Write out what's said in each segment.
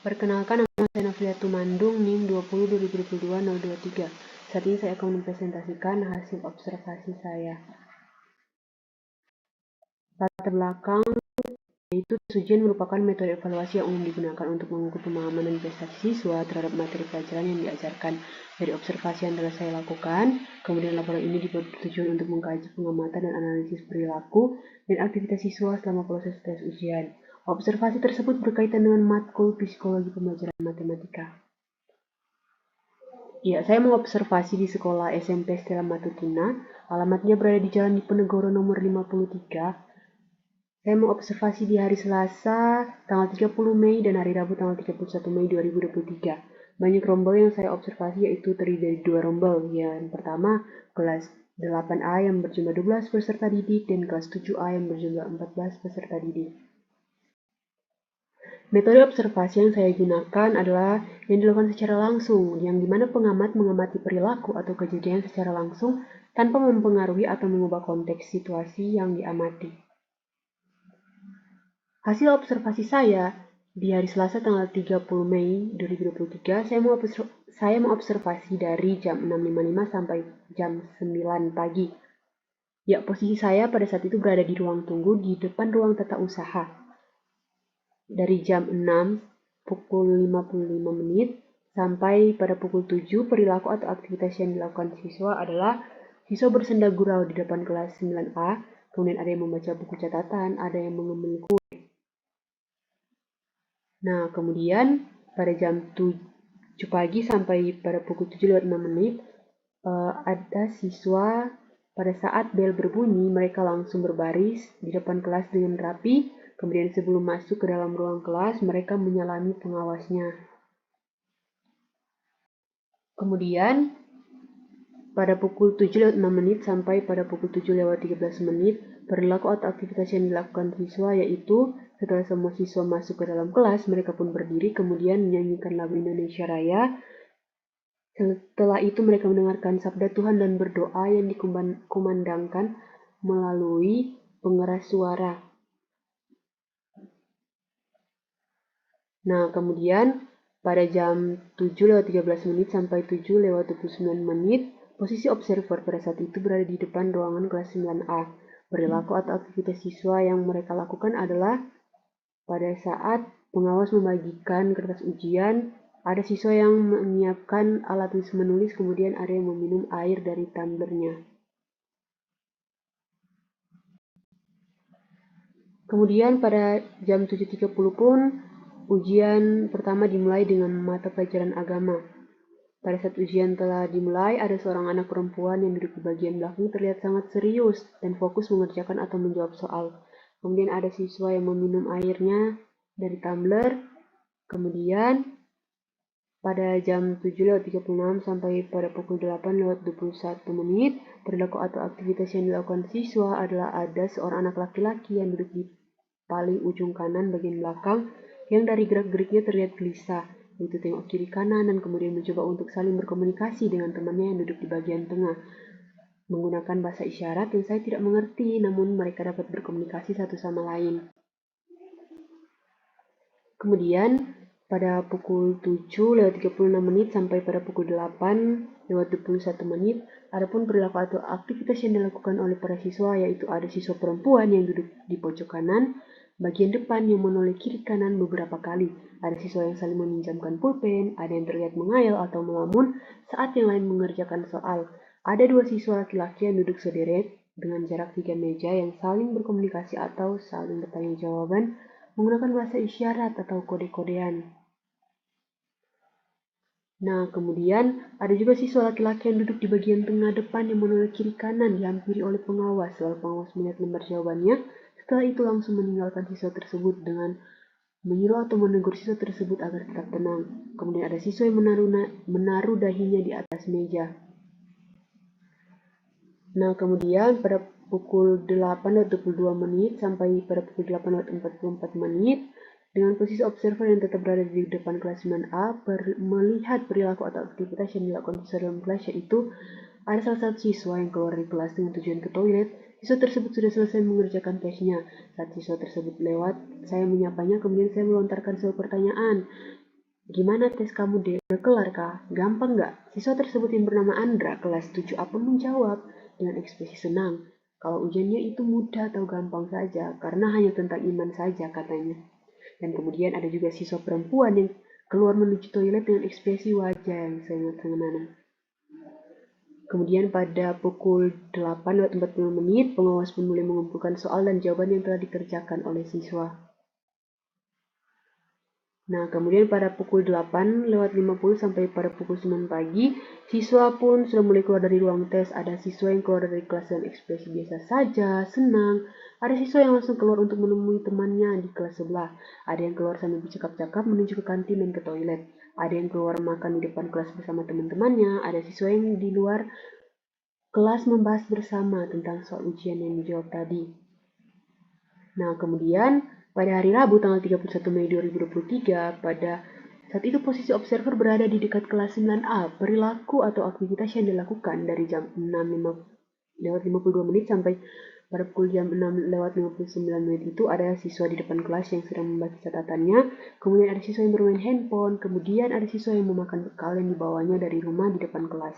Perkenalkan, nama saya Naflia Tumandung, NIM 20 2022 023. Saat ini saya akan mempresentasikan hasil observasi saya. Latar belakang yaitu tes ujian merupakan metode evaluasi yang umum digunakan untuk mengukur pemahaman dan prestasi siswa terhadap materi pelajaran yang diajarkan. Dari observasi yang telah saya lakukan, kemudian laporan ini dibuat bertujuan untuk mengkaji pengamatan dan analisis perilaku dan aktivitas siswa selama proses tes ujian. Observasi tersebut berkaitan dengan matkul psikologi pembelajaran matematika. Ya, saya mengobservasi di sekolah SMP Stella Matutina. Alamatnya berada di Jalan Diponegoro nomor 53. Saya mengobservasi di hari Selasa tanggal 30 Mei dan hari Rabu tanggal 31 Mei 2023. Banyak rombel yang saya observasi yaitu terdiri dari 2 rombel. Yang pertama, kelas 8A yang berjumlah 12 peserta didik dan kelas 7A yang berjumlah 14 peserta didik. Metode observasi yang saya gunakan adalah yang dilakukan secara langsung, yang dimana pengamat mengamati perilaku atau kejadian secara langsung tanpa mempengaruhi atau mengubah konteks situasi yang diamati. Hasil observasi saya di hari Selasa tanggal 30 Mei 2023, saya mengobservasi dari jam 6.55 sampai jam 9 pagi. Ya, posisi saya pada saat itu berada di ruang tunggu di depan ruang tata usaha. Dari jam 6 pukul 55 menit sampai pada pukul 7, perilaku atau aktivitas yang dilakukan siswa adalah siswa bersenda gurau di depan kelas 9A, kemudian ada yang membaca buku catatan, ada yang mengemil kue. Nah, kemudian pada jam 7 pagi sampai pada pukul 7:06 ada siswa pada saat bel berbunyi, mereka langsung berbaris di depan kelas dengan rapi. Kemudian sebelum masuk ke dalam ruang kelas, mereka menyalami pengawasnya. Kemudian pada pukul 7:06 sampai pada pukul 7:13, perilaku atau aktivitas yang dilakukan siswa yaitu setelah semua siswa masuk ke dalam kelas, mereka pun berdiri kemudian menyanyikan lagu Indonesia Raya. Setelah itu mereka mendengarkan sabda Tuhan dan berdoa yang dikumandangkan melalui pengeras suara. Nah, kemudian pada jam 7:13 sampai 7:29, posisi observer pada saat itu berada di depan ruangan kelas 9A. Perilaku atau aktivitas siswa yang mereka lakukan adalah pada saat pengawas membagikan kertas ujian, ada siswa yang menyiapkan alat menulis, kemudian ada yang meminum air dari tumblernya. Kemudian pada jam 7:30 pun, ujian pertama dimulai dengan mata pelajaran agama. Pada saat ujian telah dimulai, ada seorang anak perempuan yang duduk di bagian belakang terlihat sangat serius dan fokus mengerjakan atau menjawab soal. Kemudian ada siswa yang meminum airnya dari tumbler. Kemudian pada jam 7:36 sampai pada pukul 8:21, perilaku atau aktivitas yang dilakukan siswa adalah ada seorang anak laki-laki yang duduk di paling ujung kanan bagian belakang yang dari gerak-geriknya terlihat gelisah, yaitu tengok kiri kanan dan kemudian mencoba untuk saling berkomunikasi dengan temannya yang duduk di bagian tengah menggunakan bahasa isyarat yang saya tidak mengerti, namun mereka dapat berkomunikasi satu sama lain. Kemudian pada pukul 7:36 sampai pada pukul 8:21, adapun perilaku atau aktivitas yang dilakukan oleh para siswa yaitu ada siswa perempuan yang duduk di pojok kanan, bagian depan yang menoleh kiri kanan beberapa kali. Ada siswa yang saling meminjamkan pulpen, ada yang terlihat mengayal atau melamun saat yang lain mengerjakan soal. Ada 2 siswa laki-laki yang duduk sederet dengan jarak 3 meja yang saling berkomunikasi atau saling bertanya jawaban menggunakan bahasa isyarat atau kode-kodean. Nah, kemudian ada juga siswa laki-laki yang duduk di bagian tengah depan yang menoleh kiri kanan dihampiri oleh pengawas. Lalu pengawas melihat lembar jawabannya, setelah itu langsung meninggalkan siswa tersebut dengan menyuruh atau menegur siswa tersebut agar tetap tenang. Kemudian ada siswa yang menaruh dahinya di atas meja. Nah, kemudian pada pukul 8:22 sampai pada pukul 8:44, dengan posisi observer yang tetap berada di depan kelas 9A, melihat perilaku atau aktivitas yang dilakukan siswa dalam kelas, yaitu ada salah satu siswa yang keluar dari kelas dengan tujuan ke toilet. Siswa tersebut sudah selesai mengerjakan tesnya. Saat siswa tersebut lewat, saya menyapanya, kemudian saya melontarkan sebuah pertanyaan. Gimana tes kamu deh? Udah kelar kah? Gampang nggak? Siswa tersebut yang bernama Andra, kelas 7A pun menjawab dengan ekspresi senang. Kalau ujiannya itu mudah atau gampang saja, karena hanya tentang iman saja katanya. Dan kemudian ada juga siswa perempuan yang keluar menuju toilet dengan ekspresi wajah yang sangat mengenang. Kemudian pada pukul 8:40, pengawas pun mulai mengumpulkan soal dan jawaban yang telah dikerjakan oleh siswa. Nah, kemudian pada pukul 8:50 sampai pada pukul 9 pagi, siswa pun sudah mulai keluar dari ruang tes. Ada siswa yang keluar dari kelas dengan ekspresi biasa saja, senang. Ada siswa yang langsung keluar untuk menemui temannya di kelas sebelah. Ada yang keluar sambil bercakap-cakap menuju ke kantin dan ke toilet. Ada yang keluar makan di depan kelas bersama teman-temannya. Ada siswa yang di luar kelas membahas bersama tentang soal ujian yang dijawab tadi. Nah, kemudian pada hari Rabu tanggal 31 Mei 2023, pada saat itu posisi observer berada di dekat kelas 9A. Perilaku atau aktivitas yang dilakukan dari jam 6:52 sampai pada pukul jam 6:59 itu ada siswa di depan kelas yang sedang membaca catatannya, kemudian ada siswa yang bermain handphone, kemudian ada siswa yang memakan bekal yang dibawanya dari rumah di depan kelas.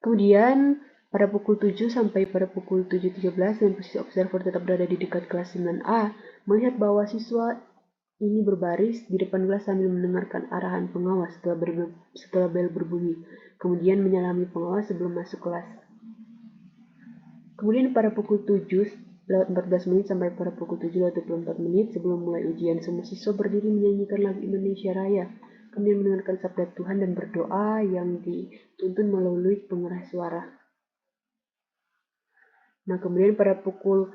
Kemudian pada pukul 7 sampai pada pukul 7:13 dan posisi observer tetap berada di dekat kelas 9A, melihat bahwa siswa ini berbaris di depan kelas sambil mendengarkan arahan pengawas setelah bel berbunyi, kemudian menyalami pengawas sebelum masuk kelas. Kemudian pada pukul 7:14 sampai pada pukul 7:24 sebelum mulai ujian, semua siswa berdiri menyanyikan lagu Indonesia Raya, kemudian mendengarkan sabda Tuhan dan berdoa yang dituntun melalui pengeras suara. Nah, kemudian pada pukul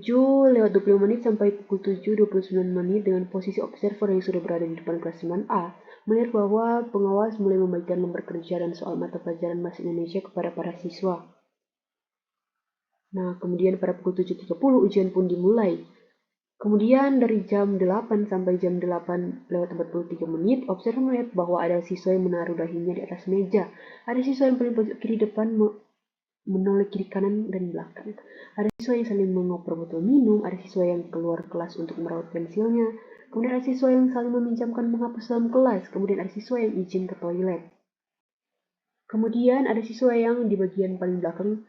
7:20 sampai pukul 7:29 dengan posisi observer yang sudah berada di depan kelas 9A, melihat bahwa pengawas mulai membagikan lembar kerja dan soal mata pelajaran bahasa Indonesia kepada para siswa. Nah, kemudian pada pukul 7:30 ujian pun dimulai. Kemudian dari jam 8 sampai jam 8:43, observer melihat bahwa ada siswa yang menaruh dahinya di atas meja. Ada siswa yang paling pojok kiri depan menoleh kiri kanan dan belakang. Ada siswa yang saling mengoper botol minum, ada siswa yang keluar kelas untuk merawat pensilnya, kemudian ada siswa yang saling meminjamkan menghapus dalam kelas, kemudian ada siswa yang izin ke toilet. Kemudian ada siswa yang di bagian paling belakang,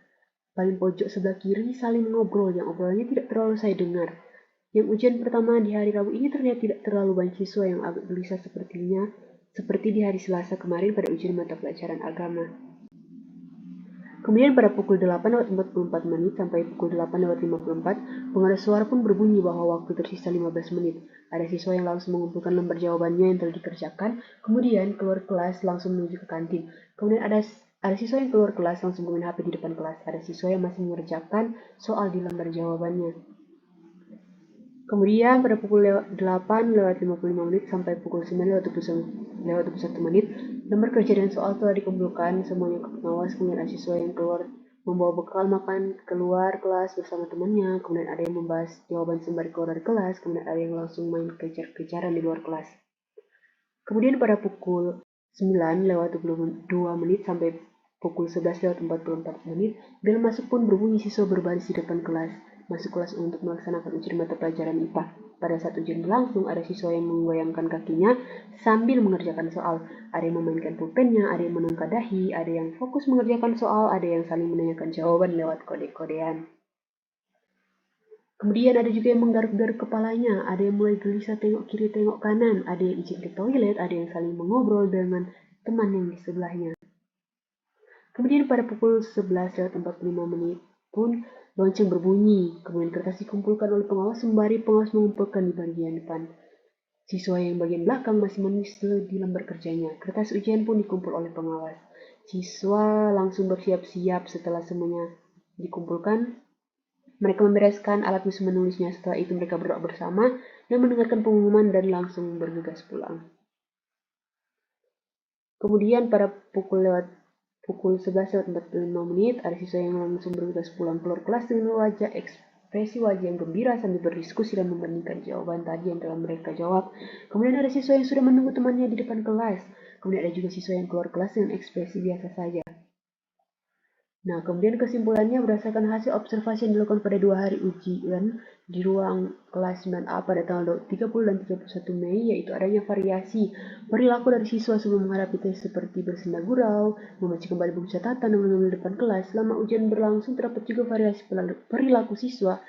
paling pojok sebelah kiri saling ngobrol yang obrolannya tidak terlalu saya dengar. Yang ujian pertama di hari Rabu ini terlihat tidak terlalu banyak siswa yang agak gelisah seperti di hari Selasa kemarin pada ujian mata pelajaran agama. Kemudian pada pukul 8:44 sampai pukul 8:54, pengeras suara pun berbunyi bahwa waktu tersisa 15 menit. Ada siswa yang langsung mengumpulkan lembar jawabannya yang telah dikerjakan, kemudian keluar kelas langsung menuju ke kantin. Kemudian ada siswa yang keluar kelas langsung bermain HP di depan kelas. Ada siswa yang masih mengerjakan soal di lembar jawabannya. Kemudian pada pukul 8:55 sampai pukul 9:21, lembar kerja dan soal telah dikumpulkan semuanya ke pengawas. Kemudian ada siswa yang keluar membawa bekal makan keluar kelas bersama temannya, kemudian ada yang membahas jawaban sembari keluar dari kelas, kemudian ada yang langsung main kejar-kejaran di luar kelas. Kemudian pada pukul 9:22 sampai pukul 11:44, bel masuk pun berbunyi, siswa berbaris di depan kelas, masuk kelas untuk melaksanakan ujian mata pelajaran IPA. Pada saat ujian berlangsung, ada siswa yang menggoyangkan kakinya sambil mengerjakan soal. Ada yang memainkan pulpennya, ada yang menungkah dahi, ada yang fokus mengerjakan soal, ada yang saling menanyakan jawaban lewat kode-kodean. Kemudian ada juga yang menggaruk-garuk kepalanya, ada yang mulai gelisah tengok kiri tengok kanan, ada yang izin ke toilet, ada yang saling mengobrol dengan teman yang di sebelahnya. Kemudian pada pukul 11:45 pun lonceng berbunyi, kemudian kertas dikumpulkan oleh pengawas sembari pengawas mengumpulkan di bagian depan. Siswa yang bagian belakang masih menulis di lembar kerjanya. Kertas ujian pun dikumpul oleh pengawas. Siswa langsung bersiap-siap setelah semuanya dikumpulkan. Mereka membereskan alat menulisnya. Setelah itu mereka berdoa bersama dan mendengarkan pengumuman dan langsung bergegas pulang. Kemudian pada pukul 11:45 ada siswa yang langsung bergegas pulang keluar kelas dengan ekspresi wajah yang gembira sambil berdiskusi dan membandingkan jawaban tadi yang telah mereka jawab. Kemudian ada siswa yang sudah menunggu temannya di depan kelas. Kemudian ada juga siswa yang keluar kelas dengan ekspresi biasa saja. Nah, kemudian kesimpulannya berdasarkan hasil observasi yang dilakukan pada 2 hari ujian di ruang kelas 9A pada tanggal 30 dan 31 Mei, yaitu adanya variasi perilaku dari siswa sebelum menghadapi tes seperti bersenda gurau, membaca kembali buku catatan, dan mengambil depan kelas. Selama ujian berlangsung, terdapat juga variasi perilaku siswa.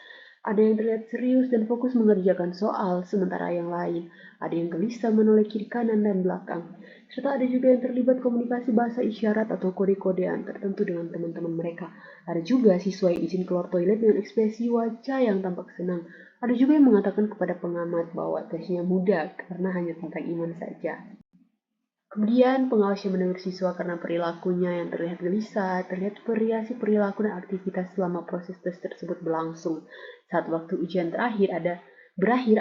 Ada yang terlihat serius dan fokus mengerjakan soal, sementara yang lain ada yang gelisah menoleh kiri kanan dan belakang. Serta ada juga yang terlibat komunikasi bahasa isyarat atau kode-kodean tertentu dengan teman-teman mereka. Ada juga siswa yang izin keluar toilet dengan ekspresi wajah yang tampak senang. Ada juga yang mengatakan kepada pengamat bahwa tesnya mudah karena hanya tentang iman saja. Kemudian pengawas yang menegur siswa karena perilakunya yang terlihat gelisah, terlihat variasi perilaku dan aktivitas selama proses tes tersebut berlangsung. Saat waktu ujian berakhir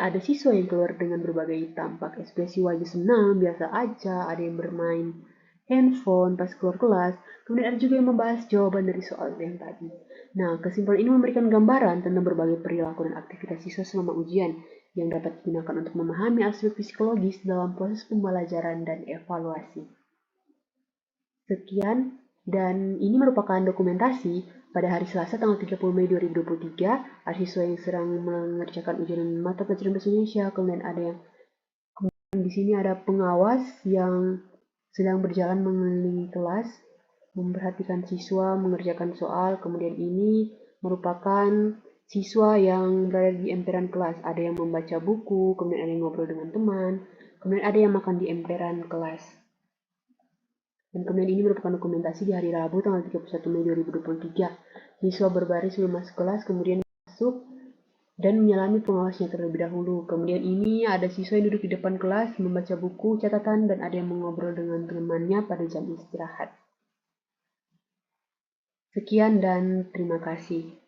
ada siswa yang keluar dengan berbagai tampak ekspresi wajah senang, biasa aja, ada yang bermain handphone pas keluar kelas, kemudian ada juga yang membahas jawaban dari soal yang tadi. Nah, kesimpulan ini memberikan gambaran tentang berbagai perilaku dan aktivitas siswa selama ujian yang dapat digunakan untuk memahami aspek psikologis dalam proses pembelajaran dan evaluasi. Sekian, dan ini merupakan dokumentasi pada hari Selasa tanggal 30 Mei 2023, ada siswa yang sedang mengerjakan ujian mata pelajaran bahasa Indonesia, kemudian di sini ada pengawas yang sedang berjalan mengelilingi kelas, memperhatikan siswa mengerjakan soal, kemudian ini merupakan siswa yang berada di emperan kelas. Ada yang membaca buku, kemudian ada yang ngobrol dengan teman, kemudian ada yang makan di emperan kelas. Dan kemudian ini merupakan dokumentasi di hari Rabu tanggal 31 Mei 2023. Siswa berbaris sebelum masuk kelas, kemudian masuk dan menyalami pengawasnya terlebih dahulu. Kemudian ini ada siswa yang duduk di depan kelas, membaca buku, catatan, dan ada yang mengobrol dengan temannya pada jam istirahat. Sekian dan terima kasih.